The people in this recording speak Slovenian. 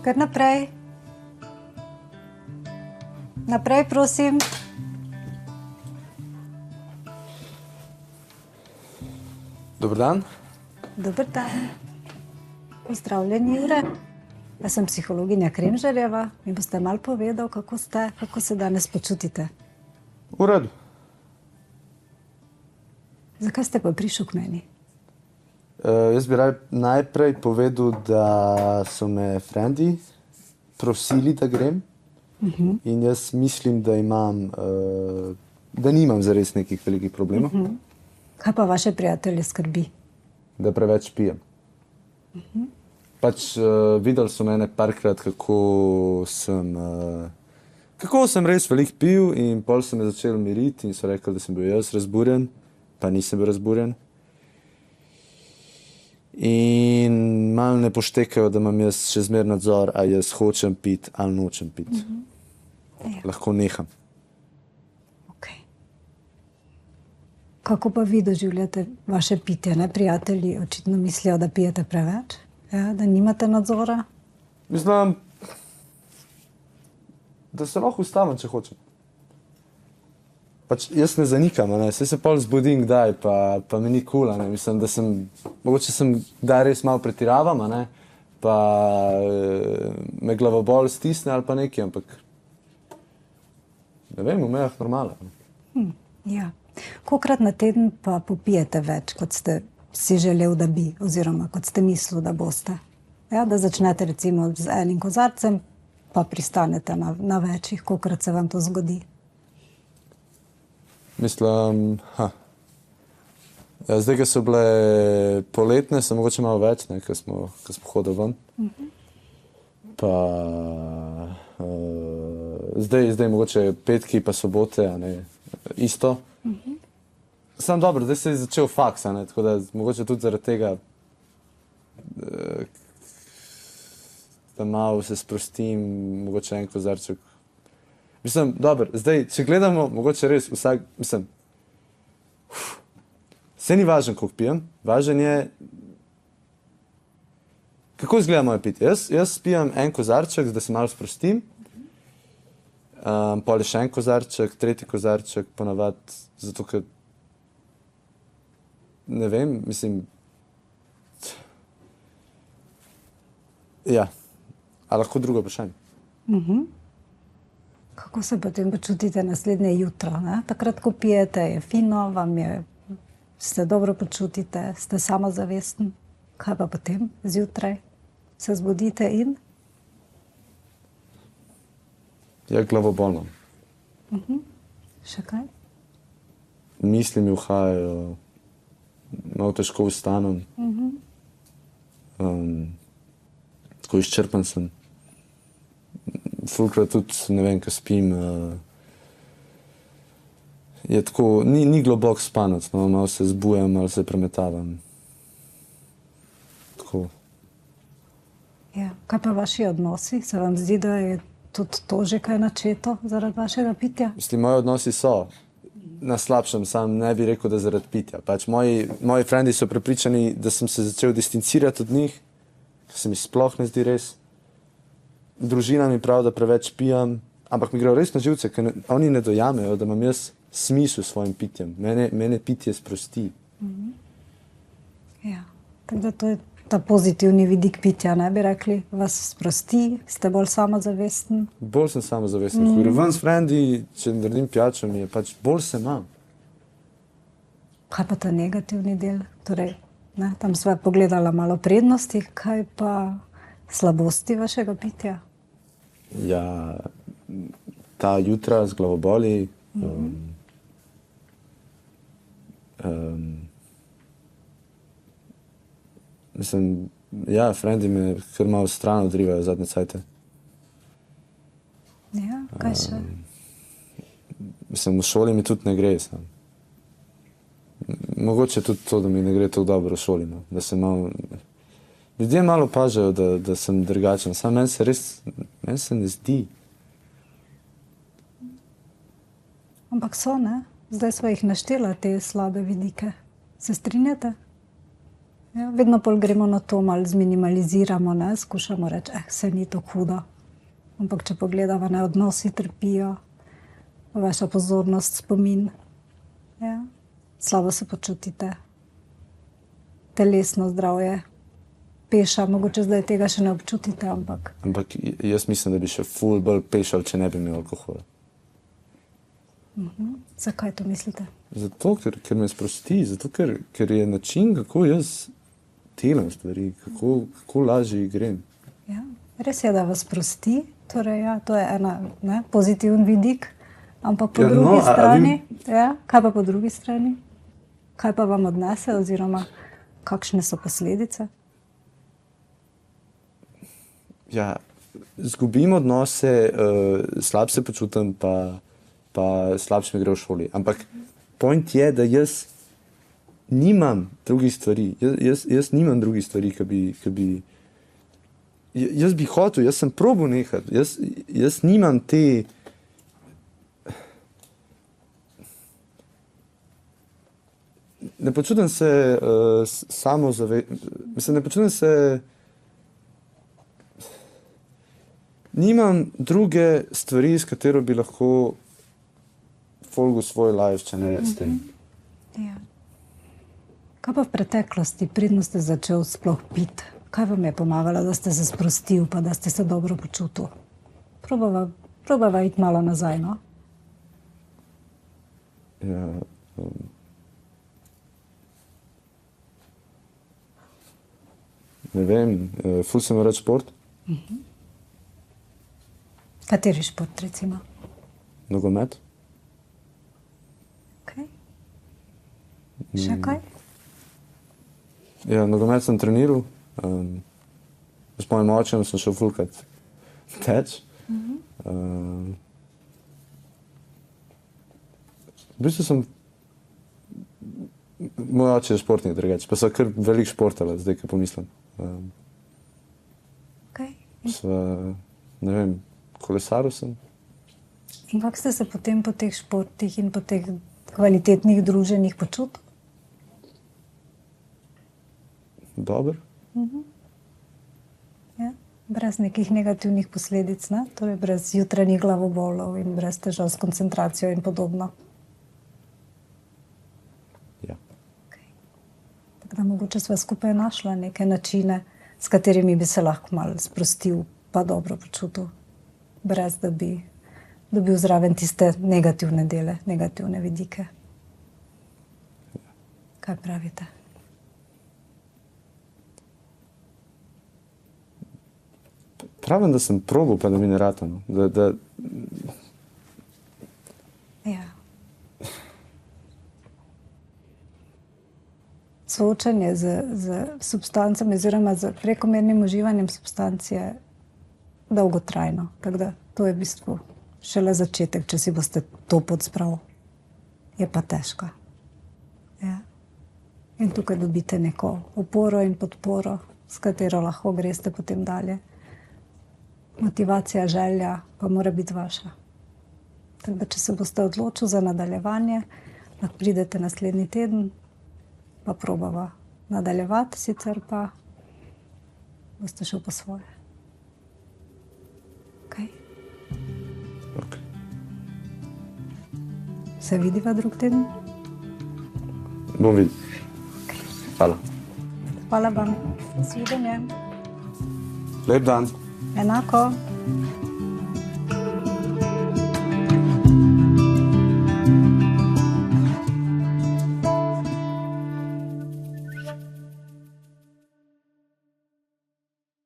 Kar naprej. Naprej, prosim. Dober dan. Dober dan. Pozdravljeni, Jure. Jaz sem psihologinja Kremžarjeva in boste malo povedal, kako se danes počutite. V redu. Zakaj ste pa prišel k meni? Jaz bi najprej povedal, da so me frendi prosili, da grem. In jaz mislim, da nimam zares nekih velikih problemov. Kaj pa vaše prijatelje skrbi? Da preveč pijem. Pač videli so mene parkrat, kako sem res veliko pil in pol so me začeli miriti in so rekli, da sem bil jaz razburjen, pa nisem bil razburjen. In malo ne poštekajo, da imam jaz še zmer nadzor, a jaz hočem piti ali nočem piti. Lahko neham. Okay. Kako pa vi doživljate vaše pitje? Ne? Prijatelji očitno mislijo, da pijete preveč, ja? Da nimate nadzora? Mislim, da se lahko ustavim, če hočem. Pač jaz ne zanikam, saj se pol zbudim kdaj, pa mi ni kul, mislim, da mogoče sem kdaj res malo pretiravam, pa me glavobol stisne ali pa nekaj, ampak ne vem, v mejah normala. Ja. Kolikrat na teden pa popijete več, kot ste si želel, da bi, oziroma kot ste mislili, da boste? Ja, da začnete recimo z enim kozarcem, pa pristanete na večjih, kolikrat se vam to zgodi? Mislim, ja, zdaj, ko so bile poletne, so mogoče malo več, ko smo hodili ven. Pa zdaj mogoče petki pa sobote, isto. Samo dobro, zdaj se je začel faks, tako da mogoče tudi zaradi tega, da malo se sprostim, mogoče en kozarček. Mislim, dobro, zdaj, če gledamo, mogoče res vsak, mislim, vse ni važno, koliko pijem, važen je, kako izgleda moje pitje. Jaz pijem en kozarček, da se malo sprostim, pol je še en kozarček, tretji kozarček, ponavadi, zato ker, ne vem, mislim, ja, a lahko drugo vprašanje? Kako se potem počutite naslednje jutro? Takrat, ko pijete, je fino, se dobro počutite, ste samozavestni. Kaj pa potem zjutraj? Se zbudite in? Ja, glavobolno. Še kaj? Misli mi uhajajo, malo težko vstanem. Tako izčrpan sem. Fulkrat tudi, ne vem, ko spim, je tako, ni globok spanec, malo se zbujam, malo se premetavam. Tako. Ja. Kaj pa vaši odnosi? Se vam zdi, da je tudi to že kaj načeto zaradi vašega pitja? Mislim, moji odnosi so na slabšem, sam ne bi rekel, da zaradi pitja. Pač moji frendi so prepričani, da sem se začel distancirati od njih, ker se mi sploh ne zdi res. Družina mi pravi, da preveč pijem, ampak mi grejo res na živce, ker oni ne dojamejo, da imam jaz smisel s svojim pitjem. Mene pitje sprosti. Ja, tako da to je ta pozitivni vidik pitja, ne bi rekli, vas sprosti, ste bolj samozavestni? Bolj sem samozavesten. Ko grem ven s frendi, če naredim pijačo, mi je pač bolj se imam. Kaj pa ta negativni del? Torej, tam sva pogledala malo prednosti, kaj pa slabosti vašega pitja? Ja, ta jutra z glavoboli, mislim, ja, frendi me kar malo stran odrivajo zadnje cajte. Ja, kaj še? Mislim, v šoli mi tudi ne gre, mogoče tudi to, da mi ne gre tako dobro v šoli, da se malo, ljudje malo opažajo, da sem drugačen, samo meni se ne zdi. Ampak so, ne? Zdaj sva jih naštela, te slabe vidike. Se strinjate? Ja, vedno bolj gremo na to, malo zminimaliziramo, ne? Skušamo reči, vse ni to hudo. Ampak če pogledamo, ne, odnosi trpijo, vaša pozornost, spomin. Ja? Slabo se počutite, telesno zdravje, peša, mogoče zdaj tega še ne občutite, ampak... Ampak jaz mislim, da bi še ful bolj pešal, če ne bi imel alkohola. Zakaj to mislite? Zato, ker me sprosti, zato, ker je način, kako jaz delam stvari, kako lažje grem. Ja, res je, da vas sprosti, torej, ja, to je ena, ne, pozitiven vidik, ampak po drugi strani, ja, kaj pa po drugi strani? Kaj pa vam odnese oziroma kakšne so posledice? Ja, zgubim odnose, slab se počutim, pa slabše mi gre v šoli. Ampak point je, da jaz nimam drugih stvari. Jaz nimam drugih stvari, ki bi... Jaz bi hotel, jaz sem probal nehati. Jaz nimam te... Ne počutim se Mislim, ne počutim se... Nimam druge stvari, s katero bi lahko folgu svoj life, če ne s tem. Ja. Kaj pa v preteklosti, predno ste začel sploh piti? Kaj vam je pomagalo, da ste se sprostil, pa da ste se dobro počutil? Probava iti malo nazaj, no? Ja, ne vem, ful sem rad šport. Kateri šport, recimo? Nogomet. Okay. Še kaj? Ja, nogomet sem treniral. S mojim očem sem šel fulkrat teč. V bistvu sem... Moj oče je športnik drugače, pa so kar velik športala, zdaj, ko pomislim. Okay. Ne vem, kolesaril sem. In kako ste se potem po teh športih in po teh kvalitetnih druženjih počutili? Dobro. Ja, brez nekih negativnih posledic, ne? Torej brez jutranjih glavobolov in brez težav s koncentracijo in podobno. Ja. Okay. Tako da mogoče sva skupaj našla neke načine, s katerimi bi se lahko malo sprostil pa dobro počutil, brez da bi dobil zraven tiste negativne dele, negativne vidike. Kaj pravite? Pravim, da sem probal, pa da mi ne rata. No. Ja. Soočanje z substancami oziroma z prekomernim uživanjem substanc je dolgotrajno. Tako da to je v bistvu šele začetek, če si boste to pot spravili. Je pa težko. Ja. In tukaj dobite neko oporo in podporo, s katero lahko greste potem dalje. Motivacija, želja pa mora biti vaša. Tako da, če se boste odločili za nadaljevanje, lahko pridete naslednji teden, pa probava nadaljevati, sicer pa boste šel po svoje. Okay. Okay. Se vidiva drug teden? Bom videl. Okay. Hvala. Hvala vam. Svidenje. Lep dan. Enako.